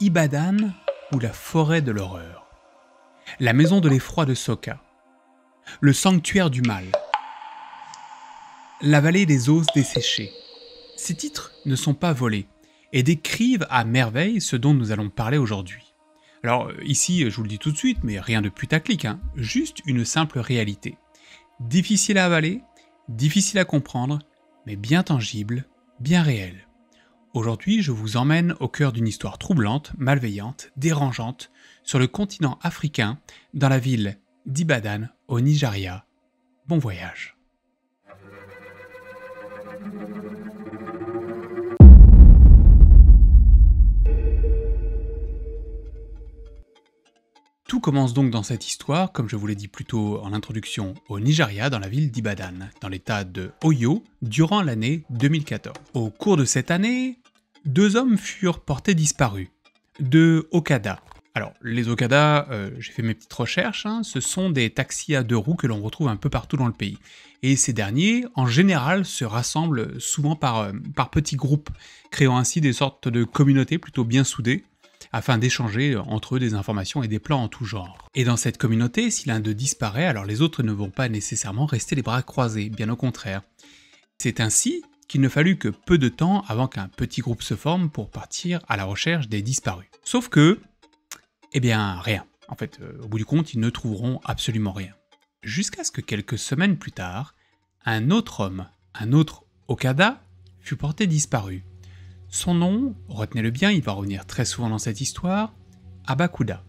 Ibadan ou la forêt de l'horreur, la maison de l'effroi de Soka, le sanctuaire du mal, la vallée des os desséchés. Ces titres ne sont pas volés et décrivent à merveille ce dont nous allons parler aujourd'hui. Alors ici, je vous le dis tout de suite, mais rien de putaclic, juste une simple réalité. Difficile à avaler, difficile à comprendre, mais bien tangible, bien réelle. Aujourd'hui, je vous emmène au cœur d'une histoire troublante, malveillante, dérangeante, sur le continent africain, dans la ville d'Ibadan, au Nigeria. Bon voyage. Tout commence donc dans cette histoire, comme je vous l'ai dit plus tôt en introduction, au Nigeria, dans la ville d'Ibadan, dans l'état de Oyo, durant l'année 2014. Au cours de cette année, 2 hommes furent portés disparus, 2 Okada. Alors, les Okada, j'ai fait mes petites recherches, ce sont des taxis à 2 roues que l'on retrouve un peu partout dans le pays. Et ces derniers, en général, se rassemblent souvent par petits groupes, créant ainsi des sortes de communautés plutôt bien soudées, afin d'échanger entre eux des informations et des plans en tout genre. Et dans cette communauté, si l'un d'eux disparaît, alors les autres ne vont pas nécessairement rester les bras croisés, bien au contraire. C'est ainsi qu'il ne fallut que peu de temps avant qu'un petit groupe se forme pour partir à la recherche des disparus. Sauf que, rien. En fait, au bout du compte, ils ne trouveront absolument rien. Jusqu'à ce que quelques semaines plus tard, un autre homme, un autre Okada, fut porté disparu. Son nom, retenez-le bien, il va revenir très souvent dans cette histoire, Abakuda.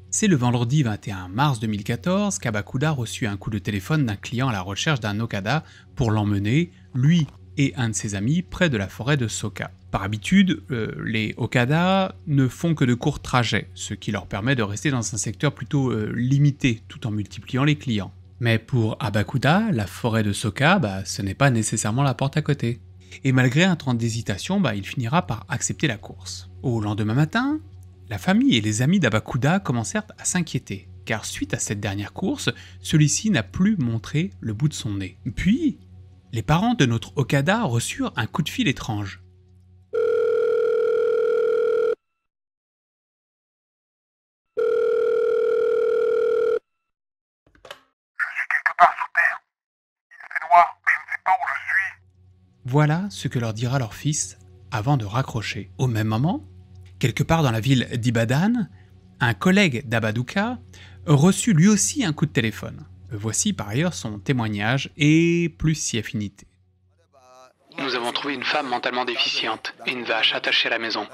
C'est le vendredi 21 mars 2014 qu'Abakuda reçut un coup de téléphone d'un client à la recherche d'un Okada pour l'emmener, lui et un de ses amis, près de la forêt de Soka. Par habitude, les Okada ne font que de courts trajets, ce qui leur permet de rester dans un secteur plutôt limité, tout en multipliant les clients. Mais pour Abakuda, la forêt de Soka, ce n'est pas nécessairement la porte à côté. Et malgré un temps d'hésitation, il finira par accepter la course. Au lendemain matin, la famille et les amis d'Abakuda commencèrent à s'inquiéter, car suite à cette dernière course, celui-ci n'a plus montré le bout de son nez. Puis, les parents de notre Okada reçurent un coup de fil étrange. Voilà ce que leur dira leur fils avant de raccrocher. Au même moment, quelque part dans la ville d'Ibadan, un collègue d'Abaduka reçut lui aussi un coup de téléphone. Voici par ailleurs son témoignage et plus si affinité. Nous avons trouvé une femme mentalement déficiente et une vache attachée à la maison.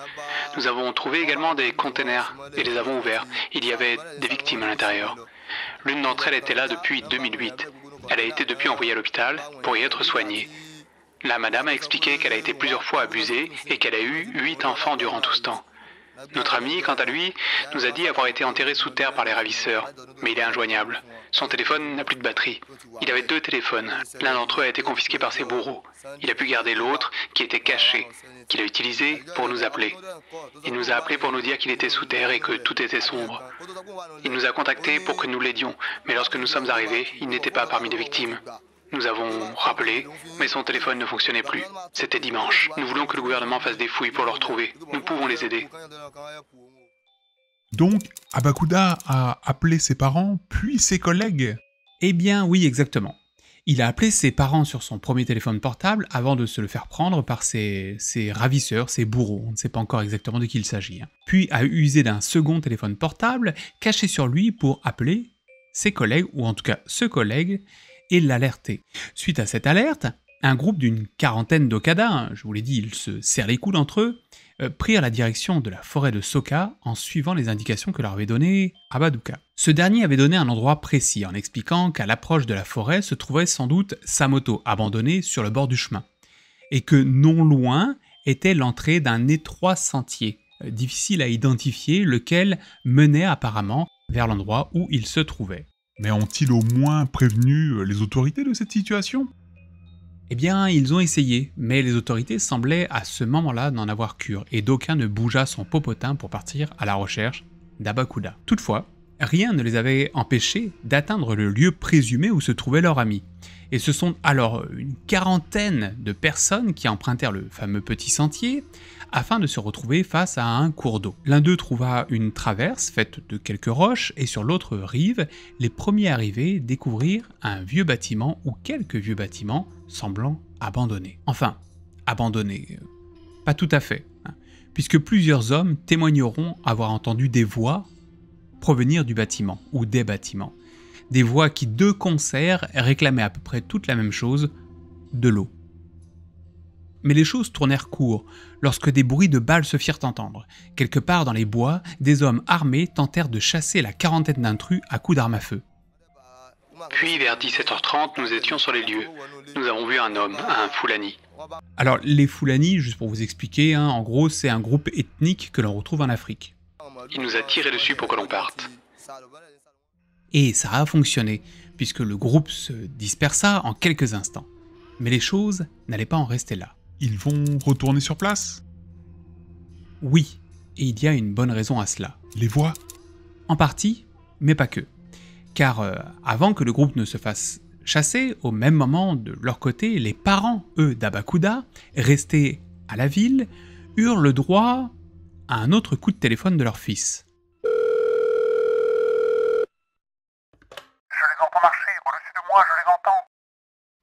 Nous avons trouvé également des containers et les avons ouverts. Il y avait des victimes à l'intérieur. L'une d'entre elles était là depuis 2008. Elle a été depuis envoyée à l'hôpital pour y être soignée. La madame a expliqué qu'elle a été plusieurs fois abusée et qu'elle a eu 8 enfants durant tout ce temps. Notre ami, quant à lui, nous a dit avoir été enterré sous terre par les ravisseurs, mais il est injoignable. Son téléphone n'a plus de batterie. Il avait 2 téléphones. L'un d'entre eux a été confisqué par ses bourreaux. Il a pu garder l'autre, qui était caché, qu'il a utilisé pour nous appeler. Il nous a appelés pour nous dire qu'il était sous terre et que tout était sombre. Il nous a contactés pour que nous l'aidions, mais lorsque nous sommes arrivés, il n'était pas parmi les victimes. Nous avons rappelé, mais son téléphone ne fonctionnait plus. C'était dimanche. Nous voulons que le gouvernement fasse des fouilles pour le retrouver. Nous pouvons les aider. Donc, Abakuda a appelé ses parents, puis ses collègues. Eh bien oui, exactement. Il a appelé ses parents sur son premier téléphone portable avant de se le faire prendre par ses ravisseurs, ses bourreaux, on ne sait pas encore exactement de qui il s'agit. Puis a usé d'un second téléphone portable caché sur lui pour appeler ses collègues, ou en tout cas ce collègue, et l'alerter. Suite à cette alerte, un groupe d'une quarantaine d'Okada, je vous l'ai dit, ils se serrent les coudes entre eux, prirent la direction de la forêt de Soka en suivant les indications que leur avait données Abaduka. Ce dernier avait donné un endroit précis en expliquant qu'à l'approche de la forêt se trouvait sans doute sa moto abandonnée sur le bord du chemin, et que non loin était l'entrée d'un étroit sentier, difficile à identifier, lequel menait apparemment vers l'endroit où il se trouvait. Mais ont-ils au moins prévenu les autorités de cette situation ? Eh bien, ils ont essayé, mais les autorités semblaient à ce moment-là n'en avoir cure, et d'aucun ne bougea son popotin pour partir à la recherche d'Abakuda. Toutefois, rien ne les avait empêchés d'atteindre le lieu présumé où se trouvait leur ami. Et ce sont alors une quarantaine de personnes qui empruntèrent le fameux petit sentier afin de se retrouver face à un cours d'eau. L'un d'eux trouva une traverse faite de quelques roches et sur l'autre rive, les premiers arrivés découvrirent un vieux bâtiment ou quelques vieux bâtiments semblant abandonnés. Enfin, abandonnés, pas tout à fait, puisque plusieurs hommes témoigneront avoir entendu des voix provenir du bâtiment ou des bâtiments. Des voix qui, de concert, réclamaient à peu près toute la même chose, de l'eau. Mais les choses tournèrent court lorsque des bruits de balles se firent entendre. Quelque part dans les bois, des hommes armés tentèrent de chasser la quarantaine d'intrus à coups d'armes à feu. Puis vers 17h30, nous étions sur les lieux. Nous avons vu un homme, un Fulani. Alors les Fulani, juste pour vous expliquer, en gros c'est un groupe ethnique que l'on retrouve en Afrique. Il nous a tiré dessus pour que l'on parte. Et ça a fonctionné, puisque le groupe se dispersa en quelques instants. Mais les choses n'allaient pas en rester là. Ils vont retourner sur place? Oui, et il y a une bonne raison à cela. Les voix? En partie, mais pas que. Car avant que le groupe ne se fasse chasser, au même moment, de leur côté, les parents, eux, d'Abakuda, restés à la ville, eurent le droit à un autre coup de téléphone de leur fils.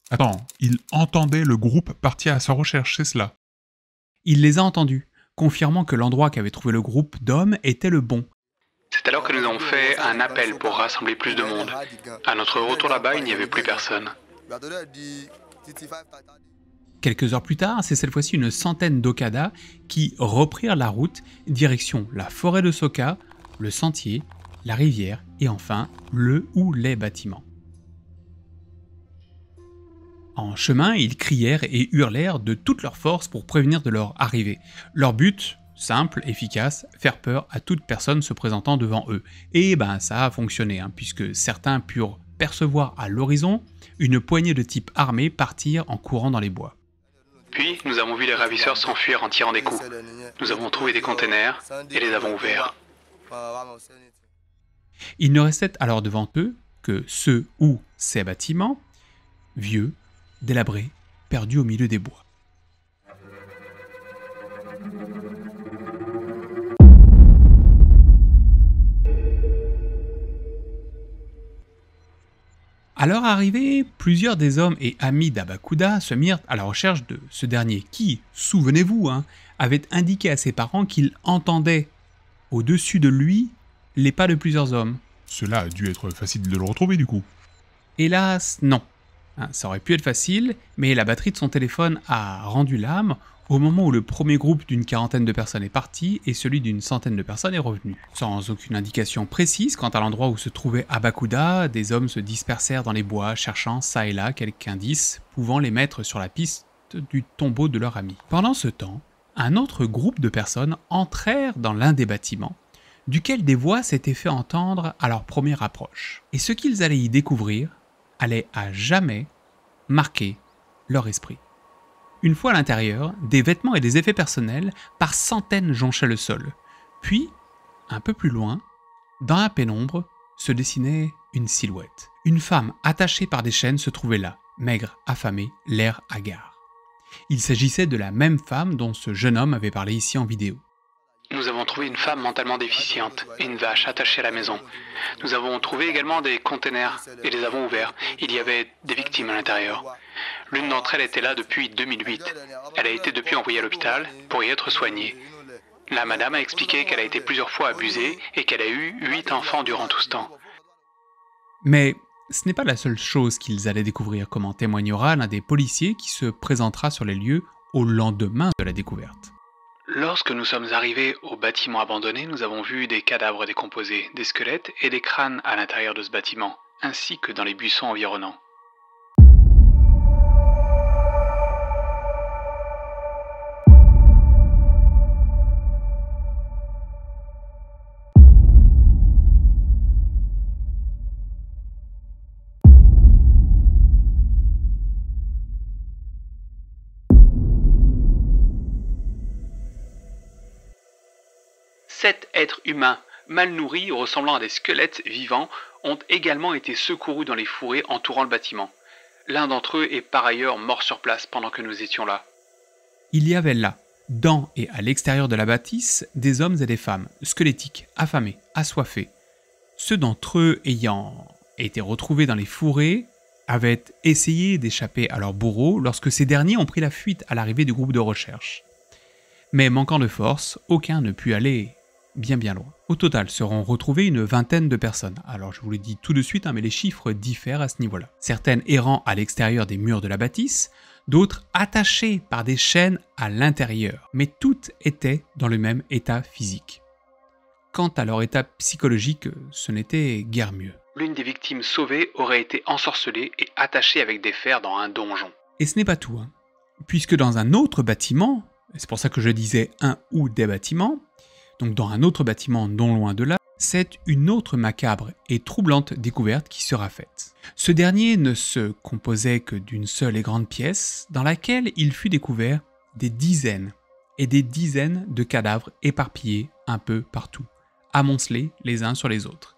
Attends, ils entendaient le groupe partir à sa recherche, c'est cela? Il les a entendus, confirmant que l'endroit qu'avait trouvé le groupe d'hommes était le bon. C'est alors que nous avons fait un appel pour rassembler plus de monde. À notre retour là-bas, il n'y avait plus personne. Quelques heures plus tard, c'est cette fois-ci une centaine d'Okada qui reprirent la route direction la forêt de Soka, le sentier, la rivière et enfin le ou les bâtiments. En chemin, ils crièrent et hurlèrent de toute leur force pour prévenir de leur arrivée. Leur but, simple, efficace, faire peur à toute personne se présentant devant eux. Et ça a fonctionné, puisque certains purent percevoir à l'horizon une poignée de types armés partir en courant dans les bois. Puis, nous avons vu les ravisseurs s'enfuir en tirant des coups. Nous avons trouvé des containers et les avons ouverts. Il ne restait alors devant eux que ceux ou ces bâtiments, vieux, délabrés, perdus au milieu des bois. À leur arrivée, plusieurs des hommes et amis d'Abakuda se mirent à la recherche de ce dernier qui, souvenez-vous, avait indiqué à ses parents qu'il entendait au-dessus de lui les pas de plusieurs hommes. Cela a dû être facile de le retrouver du coup. Hélas, non. Ça aurait pu être facile, mais la batterie de son téléphone a rendu l'âme au moment où le premier groupe d'une quarantaine de personnes est parti et celui d'une centaine de personnes est revenu. Sans aucune indication précise quant à l'endroit où se trouvait Abakuda, des hommes se dispersèrent dans les bois cherchant çà et là quelques indices pouvant les mettre sur la piste du tombeau de leur ami. Pendant ce temps, un autre groupe de personnes entrèrent dans l'un des bâtiments, duquel des voix s'étaient fait entendre à leur première approche. Et ce qu'ils allaient y découvrir allait à jamais marquer leur esprit. Une fois à l'intérieur, des vêtements et des effets personnels par centaines jonchaient le sol. Puis, un peu plus loin, dans la pénombre, se dessinait une silhouette. Une femme attachée par des chaînes se trouvait là, maigre, affamée, l'air hagard. Il s'agissait de la même femme dont ce jeune homme avait parlé ici en vidéo. Nous avons trouvé une femme mentalement déficiente et une vache attachée à la maison. Nous avons trouvé également des containers et les avons ouverts. Il y avait des victimes à l'intérieur. L'une d'entre elles était là depuis 2008. Elle a été depuis envoyée à l'hôpital pour y être soignée. La madame a expliqué qu'elle a été plusieurs fois abusée et qu'elle a eu 8 enfants durant tout ce temps. Mais ce n'est pas la seule chose qu'ils allaient découvrir, comme en témoignera l'un des policiers qui se présentera sur les lieux au lendemain de la découverte. Lorsque nous sommes arrivés au bâtiment abandonné, nous avons vu des cadavres décomposés, des squelettes et des crânes à l'intérieur de ce bâtiment, ainsi que dans les buissons environnants. Sept êtres humains mal nourris, ressemblant à des squelettes vivants, ont également été secourus dans les fourrés entourant le bâtiment. L'un d'entre eux est par ailleurs mort sur place pendant que nous étions là. Il y avait là, dans et à l'extérieur de la bâtisse, des hommes et des femmes, squelettiques, affamés, assoiffés. Ceux d'entre eux ayant été retrouvés dans les fourrés avaient essayé d'échapper à leurs bourreaux lorsque ces derniers ont pris la fuite à l'arrivée du groupe de recherche. Mais manquant de force, aucun ne put aller bien loin. Au total, seront retrouvées une vingtaine de personnes. Alors je vous le dis tout de suite, mais les chiffres diffèrent à ce niveau-là. Certaines errant à l'extérieur des murs de la bâtisse, d'autres attachées par des chaînes à l'intérieur. Mais toutes étaient dans le même état physique. Quant à leur état psychologique, ce n'était guère mieux. L'une des victimes sauvées aurait été ensorcelée et attachée avec des fers dans un donjon. Et ce n'est pas tout, puisque dans un autre bâtiment, et c'est pour ça que je disais un ou des bâtiments, donc dans un autre bâtiment non loin de là, c'est une autre macabre et troublante découverte qui sera faite. Ce dernier ne se composait que d'une seule et grande pièce, dans laquelle il fut découvert des dizaines et des dizaines de cadavres éparpillés un peu partout, amoncelés les uns sur les autres.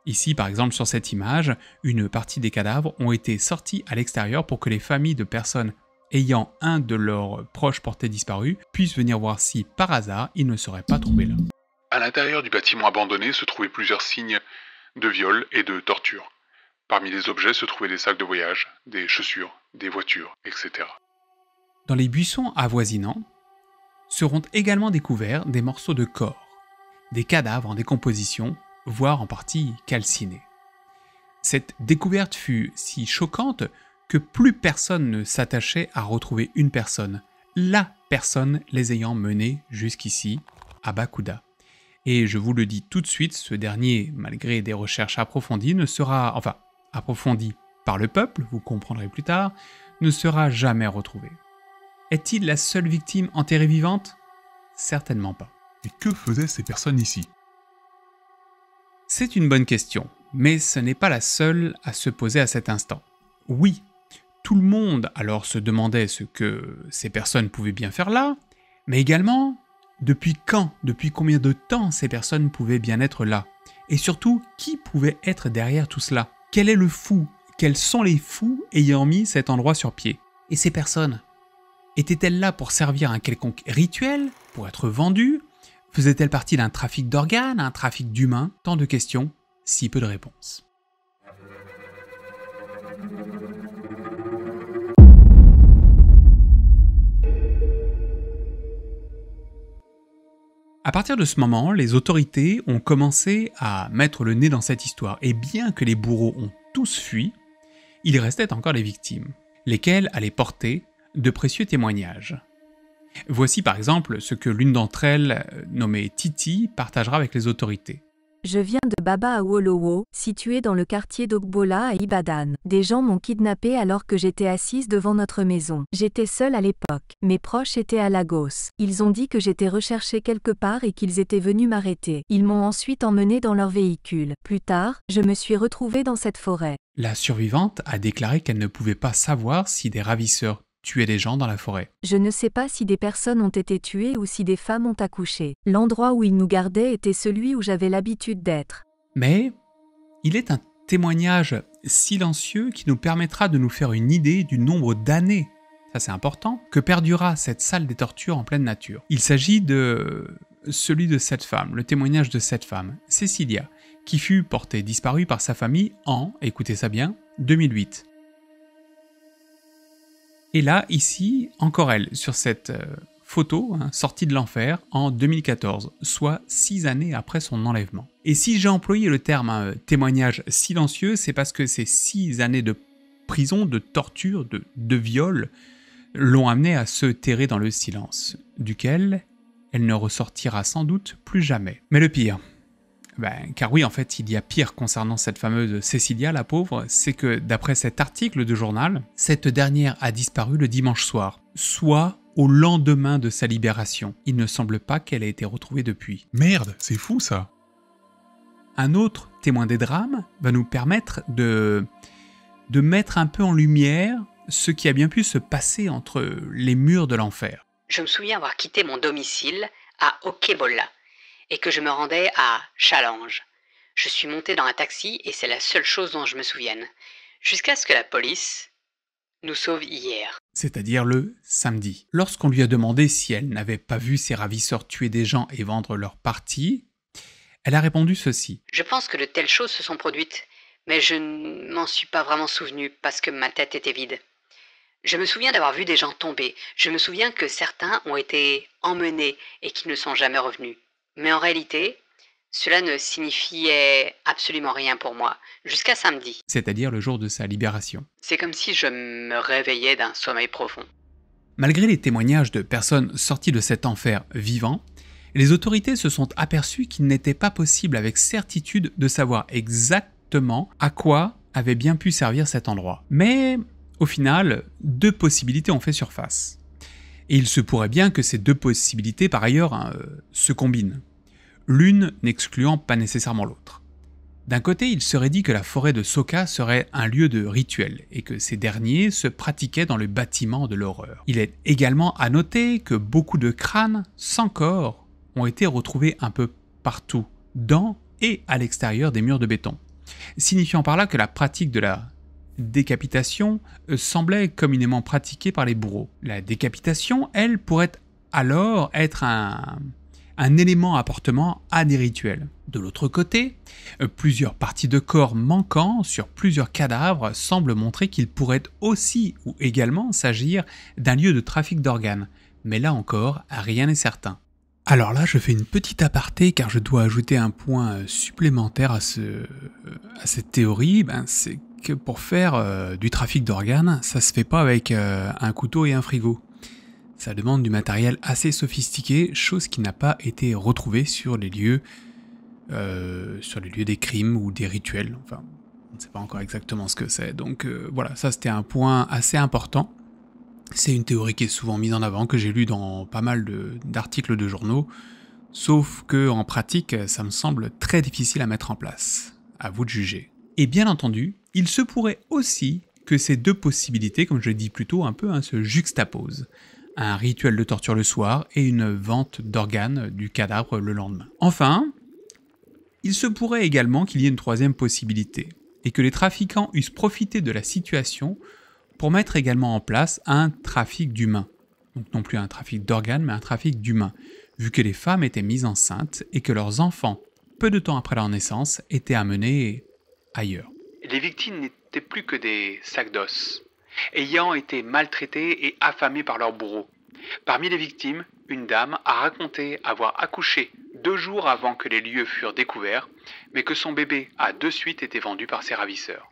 Ici, par exemple, sur cette image, une partie des cadavres ont été sortis à l'extérieur pour que les familles de personnes ayant un de leurs proches portés disparus puissent venir voir si, par hasard, ils ne seraient pas trouvés là. À l'intérieur du bâtiment abandonné se trouvaient plusieurs signes de viol et de torture. Parmi les objets se trouvaient des sacs de voyage, des chaussures, des voitures, etc. Dans les buissons avoisinants seront également découverts des morceaux de corps, des cadavres en décomposition, voire en partie calcinés. Cette découverte fut si choquante que plus personne ne s'attachait à retrouver une personne, la personne les ayant menés jusqu'ici, à Bakuda. Et je vous le dis tout de suite, ce dernier, malgré des recherches approfondies, approfondies par le peuple, vous comprendrez plus tard, ne sera jamais retrouvé. Est-il la seule victime enterrée vivante ? Certainement pas. Et que faisaient ces personnes ici ? C'est une bonne question, mais ce n'est pas la seule à se poser à cet instant. Oui, tout le monde alors se demandait ce que ces personnes pouvaient bien faire là, mais également, depuis quand, depuis combien de temps ces personnes pouvaient bien être là ? Et surtout, qui pouvait être derrière tout cela ? Quel est le fou ? Quels sont les fous ayant mis cet endroit sur pied ? Et ces personnes ? Étaient-elles là pour servir un quelconque rituel ? Pour être vendues ? Faisait-elle partie d'un trafic d'organes, un trafic d'humains ? Tant de questions, si peu de réponses. À partir de ce moment, les autorités ont commencé à mettre le nez dans cette histoire, et bien que les bourreaux ont tous fui, il restait encore des victimes, lesquelles allaient porter de précieux témoignages. Voici par exemple ce que l'une d'entre elles, nommée Titi, partagera avec les autorités. Je viens de Baba Awolowo, situé dans le quartier d'Ogbola à Ibadan. Des gens m'ont kidnappée alors que j'étais assise devant notre maison. J'étais seule à l'époque. Mes proches étaient à Lagos. Ils ont dit que j'étais recherchée quelque part et qu'ils étaient venus m'arrêter. Ils m'ont ensuite emmenée dans leur véhicule. Plus tard, je me suis retrouvée dans cette forêt. La survivante a déclaré qu'elle ne pouvait pas savoir si des ravisseurs tuaient des gens dans la forêt. Je ne sais pas si des personnes ont été tuées ou si des femmes ont accouché. L'endroit où ils nous gardaient était celui où j'avais l'habitude d'être. Mais il est un témoignage silencieux qui nous permettra de nous faire une idée du nombre d'années, ça c'est important, que perdurera cette salle des tortures en pleine nature. Il s'agit de celui de cette femme, le témoignage de cette femme, Cecilia, qui fut portée disparue par sa famille en, écoutez ça bien, 2008. Et là, ici, encore elle, sur cette photo, sortie de l'enfer en 2014, soit 6 années après son enlèvement. Et si j'ai employé le terme témoignage silencieux, c'est parce que ces 6 années de prison, de torture, de viol, l'ont amenée à se terrer dans le silence, duquel elle ne ressortira sans doute plus jamais. Mais le pire, car oui, en fait, il y a pire concernant cette fameuse Cecilia, la pauvre, c'est que d'après cet article de journal, cette dernière a disparu le dimanche soir, soit au lendemain de sa libération. Il ne semble pas qu'elle ait été retrouvée depuis. Merde, c'est fou ça. Un autre témoin des drames va nous permettre de mettre un peu en lumière ce qui a bien pu se passer entre les murs de l'enfer. Je me souviens avoir quitté mon domicile à Okebola et que je me rendais à Challenge. Je suis monté dans un taxi et c'est la seule chose dont je me souvienne. Jusqu'à ce que la police nous sauve hier. C'est-à-dire le samedi. Lorsqu'on lui a demandé si elle n'avait pas vu ses ravisseurs tuer des gens et vendre leur partie, elle a répondu ceci. Je pense que de telles choses se sont produites, mais je ne m'en suis pas vraiment souvenu parce que ma tête était vide. Je me souviens d'avoir vu des gens tomber. Je me souviens que certains ont été emmenés et qu'ils ne sont jamais revenus. Mais en réalité, cela ne signifiait absolument rien pour moi, jusqu'à samedi. C'est-à-dire le jour de sa libération. C'est comme si je me réveillais d'un sommeil profond. Malgré les témoignages de personnes sorties de cet enfer vivants, les autorités se sont aperçues qu'il n'était pas possible avec certitude de savoir exactement à quoi avait bien pu servir cet endroit. Mais au final, 2 possibilités ont fait surface. Et il se pourrait bien que ces 2 possibilités, par ailleurs, se combinent. L'une n'excluant pas nécessairement l'autre. D'un côté, il serait dit que la forêt de Soka serait un lieu de rituel, et que ces derniers se pratiquaient dans le bâtiment de l'horreur. Il est également à noter que beaucoup de crânes sans corps ont été retrouvés un peu partout, dans et à l'extérieur des murs de béton, signifiant par là que la pratique de la décapitation semblait communément pratiquée par les bourreaux. La décapitation, elle, pourrait alors être un élément appartenant à des rituels. De l'autre côté, plusieurs parties de corps manquant sur plusieurs cadavres semblent montrer qu'il pourrait aussi ou également s'agir d'un lieu de trafic d'organes, mais là encore, rien n'est certain. Alors là, je fais une petite aparté car je dois ajouter un point supplémentaire à cette théorie, c'est que pour faire du trafic d'organes, ça se fait pas avec un couteau et un frigo. Ça demande du matériel assez sophistiqué, chose qui n'a pas été retrouvée sur les lieux des crimes ou des rituels. Enfin, on ne sait pas encore exactement ce que c'est. Donc voilà, ça c'était un point assez important. C'est une théorie qui est souvent mise en avant, que j'ai lu dans pas mal d'articles de journaux, sauf que en pratique, ça me semble très difficile à mettre en place. À vous de juger. Et bien entendu, il se pourrait aussi que ces 2 possibilités, comme je l'ai dit plus tôt, un peu se juxtaposent. Un rituel de torture le soir et une vente d'organes du cadavre le lendemain. Enfin, il se pourrait également qu'il y ait une 3e possibilité, et que les trafiquants eussent profité de la situation pour mettre également en place un trafic d'humains. Donc non plus un trafic d'organes, mais un trafic d'humains, vu que les femmes étaient mises enceintes et que leurs enfants, peu de temps après leur naissance, étaient amenés ailleurs. Les victimes n'étaient plus que des sacs d'os, ayant été maltraités et affamés par leurs bourreaux. Parmi les victimes, une dame a raconté avoir accouché 2 jours avant que les lieux furent découverts, mais que son bébé a de suite été vendu par ses ravisseurs.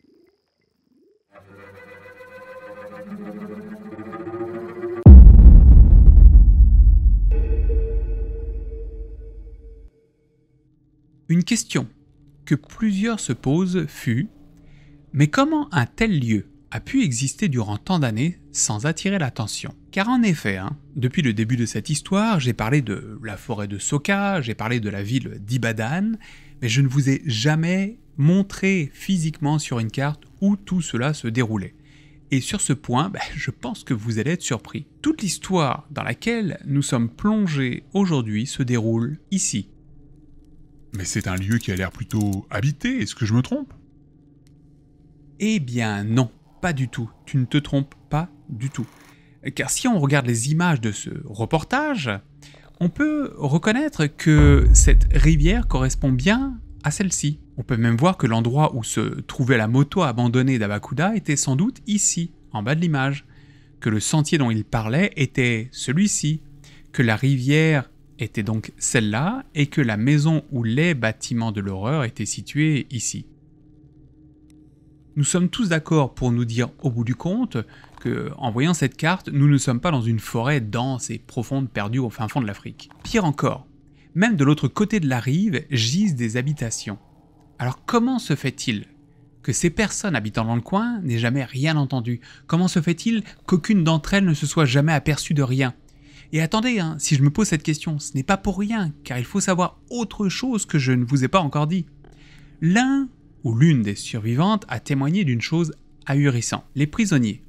Une question que plusieurs se posent fut « Mais comment un tel lieu a pu exister durant tant d'années sans attirer l'attention ?» Car en effet, depuis le début de cette histoire, j'ai parlé de la forêt de Soka, j'ai parlé de la ville d'Ibadan, mais je ne vous ai jamais montré physiquement sur une carte où tout cela se déroulait. Et sur ce point, je pense que vous allez être surpris. Toute l'histoire dans laquelle nous sommes plongés aujourd'hui se déroule ici. Mais c'est un lieu qui a l'air plutôt habité, est-ce que je me trompe? Eh bien non, pas du tout. Tu ne te trompes pas du tout. Car si on regarde les images de ce reportage, on peut reconnaître que cette rivière correspond bien à celle-ci. On peut même voir que l'endroit où se trouvait la moto abandonnée d'Abakuda était sans doute ici, en bas de l'image, que le sentier dont il parlait était celui-ci, que la rivière était donc celle-là, et que la maison où les bâtiments de l'horreur étaient situés ici. Nous sommes tous d'accord pour nous dire au bout du compte que, en voyant cette carte, nous ne sommes pas dans une forêt dense et profonde perdue au fin fond de l'Afrique. Pire encore, même de l'autre côté de la rive gisent des habitations. Alors comment se fait-il que ces personnes habitant dans le coin n'aient jamais rien entendu? Comment se fait-il qu'aucune d'entre elles ne se soit jamais aperçue de rien? Et attendez, si je me pose cette question, ce n'est pas pour rien, car il faut savoir autre chose que je ne vous ai pas encore dit. L'un ou l'une des survivantes a témoigné d'une chose ahurissante. Les prisonniers,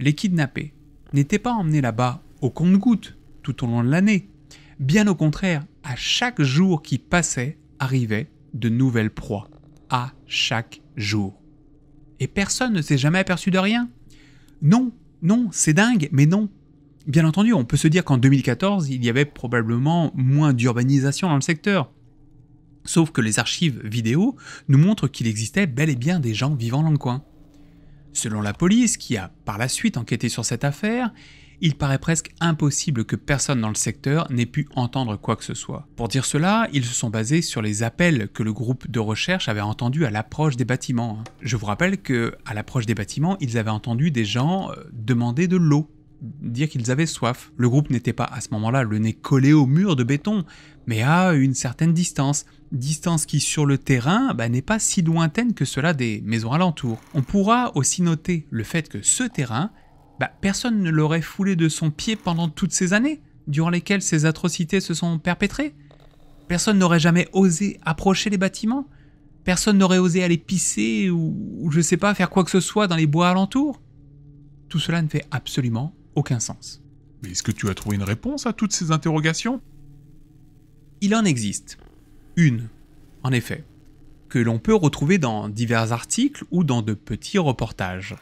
les kidnappés, n'étaient pas emmenés là-bas au compte-gouttes tout au long de l'année. Bien au contraire, À chaque jour qui passait, arrivaient de nouvelles proies. À chaque jour. Et personne ne s'est jamais aperçu de rien. Non, c'est dingue, mais non. Bien entendu, on peut se dire qu'en 2014, il y avait probablement moins d'urbanisation dans le secteur. Sauf que les archives vidéo nous montrent qu'il existait bel et bien des gens vivant dans le coin. Selon la police, qui a par la suite enquêté sur cette affaire, il paraît presque impossible que personne dans le secteur n'ait pu entendre quoi que ce soit. Pour dire cela, ils se sont basés sur les appels que le groupe de recherche avait entendus à l'approche des bâtiments. Je vous rappelle qu'à l'approche des bâtiments, ils avaient entendu des gens demander de l'eau, dire qu'ils avaient soif. Le groupe n'était pas à ce moment-là le nez collé au mur de béton, mais à une certaine distance qui sur le terrain n'est pas si lointaine que cela des maisons alentours. On pourra aussi noter le fait que ce terrain, personne ne l'aurait foulé de son pied pendant toutes ces années, durant lesquelles ces atrocités se sont perpétrées. Personne n'aurait jamais osé approcher les bâtiments. Personne n'aurait osé aller pisser ou je sais pas, faire quoi que ce soit dans les bois alentours. Tout cela ne fait absolument aucun sens. Mais est-ce que tu as trouvé une réponse à toutes ces interrogations? Il en existe. Une, en effet, que l'on peut retrouver dans divers articles ou dans de petits reportages.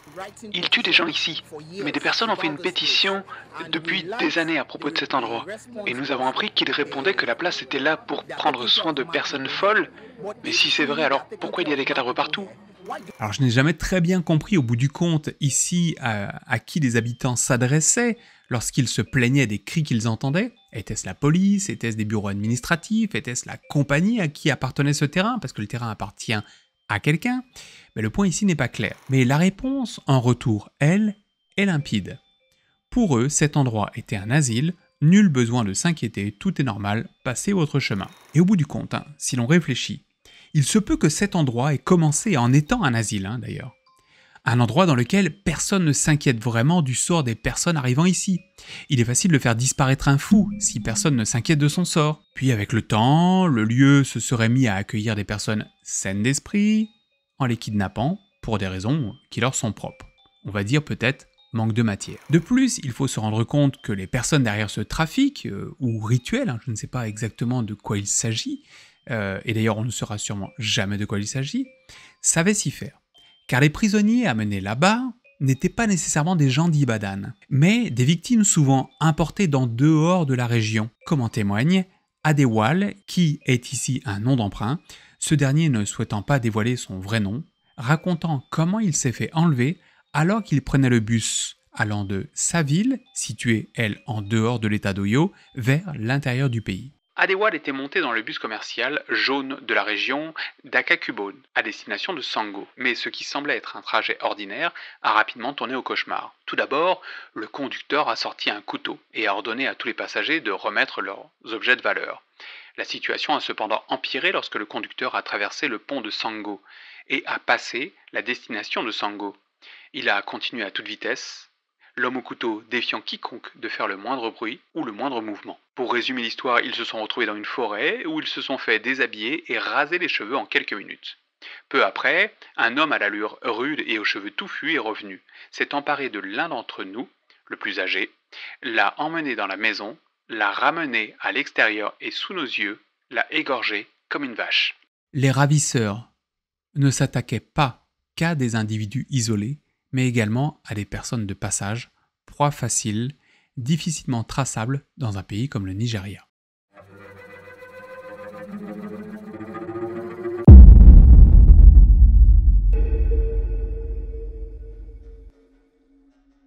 Il tue des gens ici, mais des personnes ont fait une pétition depuis des années à propos de cet endroit. Et nous avons appris qu'ils répondaient que la place était là pour prendre soin de personnes folles. Mais si c'est vrai, alors pourquoi il y a des cadavres partout? Alors je n'ai jamais très bien compris au bout du compte ici à qui les habitants s'adressaient lorsqu'ils se plaignaient des cris qu'ils entendaient. Était-ce la police? Était-ce des bureaux administratifs? Était-ce la compagnie à qui appartenait ce terrain? Parce que le terrain appartient à quelqu'un. Mais le point ici n'est pas clair. Mais la réponse en retour, elle, est limpide. Pour eux, cet endroit était un asile, nul besoin de s'inquiéter, tout est normal, passez votre chemin. Et au bout du compte, si l'on réfléchit, il se peut que cet endroit ait commencé en étant un asile, d'ailleurs. Un endroit dans lequel personne ne s'inquiète vraiment du sort des personnes arrivant ici. Il est facile de faire disparaître un fou si personne ne s'inquiète de son sort. Puis avec le temps, le lieu se serait mis à accueillir des personnes saines d'esprit, en les kidnappant pour des raisons qui leur sont propres. On va dire peut-être manque de matière. De plus, il faut se rendre compte que les personnes derrière ce trafic, ou rituel, je ne sais pas exactement de quoi il s'agit, et d'ailleurs on ne saura sûrement jamais de quoi il s'agit, savaient s'y faire. Car les prisonniers amenés là-bas n'étaient pas nécessairement des gens d'Ibadan, mais des victimes souvent importées d'en dehors de la région, comme en témoigne Adewale, qui est ici un nom d'emprunt, ce dernier ne souhaitant pas dévoiler son vrai nom, racontant comment il s'est fait enlever alors qu'il prenait le bus allant de sa ville, située elle en dehors de l'état d'Oyo, vers l'intérieur du pays. Adewale était monté dans le bus commercial jaune de la région d'Akakubon, à destination de Sango. Mais ce qui semblait être un trajet ordinaire a rapidement tourné au cauchemar. Tout d'abord, le conducteur a sorti un couteau et a ordonné à tous les passagers de remettre leurs objets de valeur. La situation a cependant empiré lorsque le conducteur a traversé le pont de Sango et a passé la destination de Sango. Il a continué à toute vitesse, l'homme au couteau défiant quiconque de faire le moindre bruit ou le moindre mouvement. Pour résumer l'histoire, ils se sont retrouvés dans une forêt où ils se sont fait déshabiller et raser les cheveux en quelques minutes. Peu après, un homme à l'allure rude et aux cheveux touffus est revenu, s'est emparé de l'un d'entre nous, le plus âgé, l'a emmené dans la maison, l'a ramené à l'extérieur et sous nos yeux, l'a égorgé comme une vache. Les ravisseurs ne s'attaquaient pas qu'à des individus isolés, mais également à des personnes de passage, proie facile, difficilement traçables dans un pays comme le Nigeria.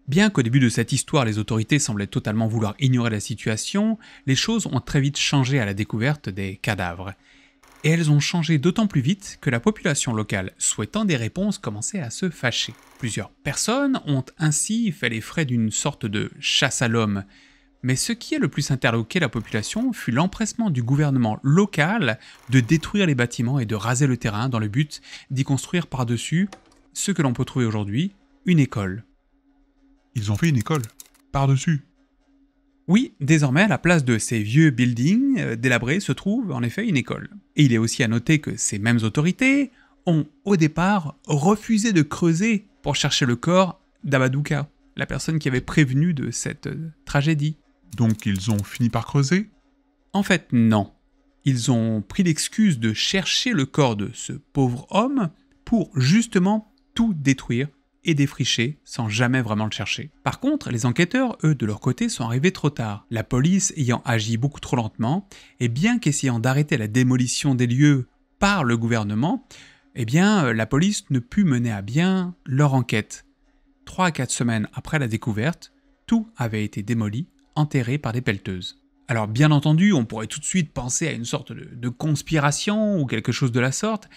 Bien qu'au début de cette histoire, les autorités semblaient totalement vouloir ignorer la situation, les choses ont très vite changé à la découverte des cadavres. Et elles ont changé d'autant plus vite que la population locale, souhaitant des réponses, commençait à se fâcher. Plusieurs personnes ont ainsi fait les frais d'une sorte de chasse à l'homme. Mais ce qui a le plus interloqué la population fut l'empressement du gouvernement local de détruire les bâtiments et de raser le terrain dans le but d'y construire par-dessus ce que l'on peut trouver aujourd'hui, une école. Ils ont fait une école, par-dessus. Oui, désormais, à la place de ces vieux buildings délabrés se trouve en effet une école. Et il est aussi à noter que ces mêmes autorités ont, au départ, refusé de creuser pour chercher le corps d'Abadouka, la personne qui avait prévenu de cette tragédie. Donc ils ont fini par creuser? En fait, non. ils ont pris l'excuse de chercher le corps de ce pauvre homme pour justement tout détruire et défricher sans jamais vraiment le chercher. Par contre, les enquêteurs, eux, de leur côté, sont arrivés trop tard. La police ayant agi beaucoup trop lentement, et bien qu'essayant d'arrêter la démolition des lieux par le gouvernement, eh bien, la police ne put mener à bien leur enquête. 3 à 4 semaines après la découverte, tout avait été démoli, enterré par des pelleteuses. Alors bien entendu, on pourrait tout de suite penser à une sorte de conspiration ou quelque chose de la sorte,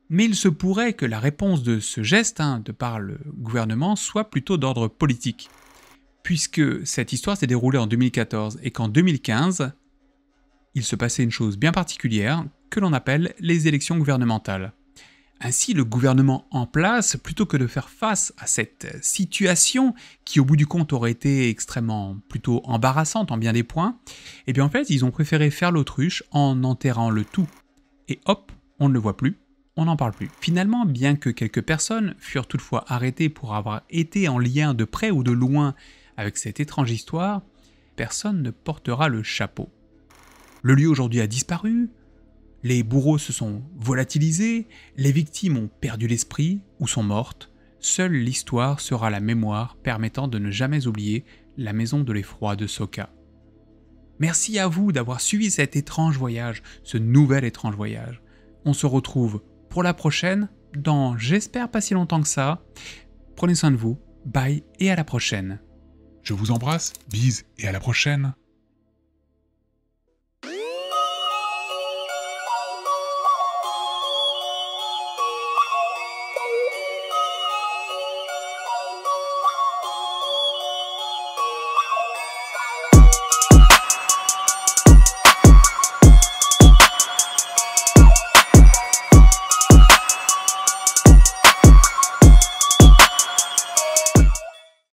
mais il se pourrait que la réponse de ce geste, de par le gouvernement, soit plutôt d'ordre politique, puisque cette histoire s'est déroulée en 2014 et qu'en 2015, il se passait une chose bien particulière que l'on appelle les élections gouvernementales. Ainsi, le gouvernement en place, plutôt que de faire face à cette situation qui au bout du compte aurait été extrêmement plutôt embarrassante en bien des points, eh bien en fait ils ont préféré faire l'autruche en enterrant le tout. Et hop, on ne le voit plus, on n'en parle plus. Finalement, bien que quelques personnes furent toutefois arrêtées pour avoir été en lien de près ou de loin avec cette étrange histoire, personne ne portera le chapeau. Le lieu aujourd'hui a disparu, les bourreaux se sont volatilisés, les victimes ont perdu l'esprit ou sont mortes, seule l'histoire sera la mémoire permettant de ne jamais oublier la maison de l'effroi de Soka. Merci à vous d'avoir suivi cet étrange voyage, ce nouvel étrange voyage. On se retrouve pour la prochaine, dans j'espère pas si longtemps que ça. Prenez soin de vous, bye et à la prochaine. Je vous embrasse, bise et à la prochaine.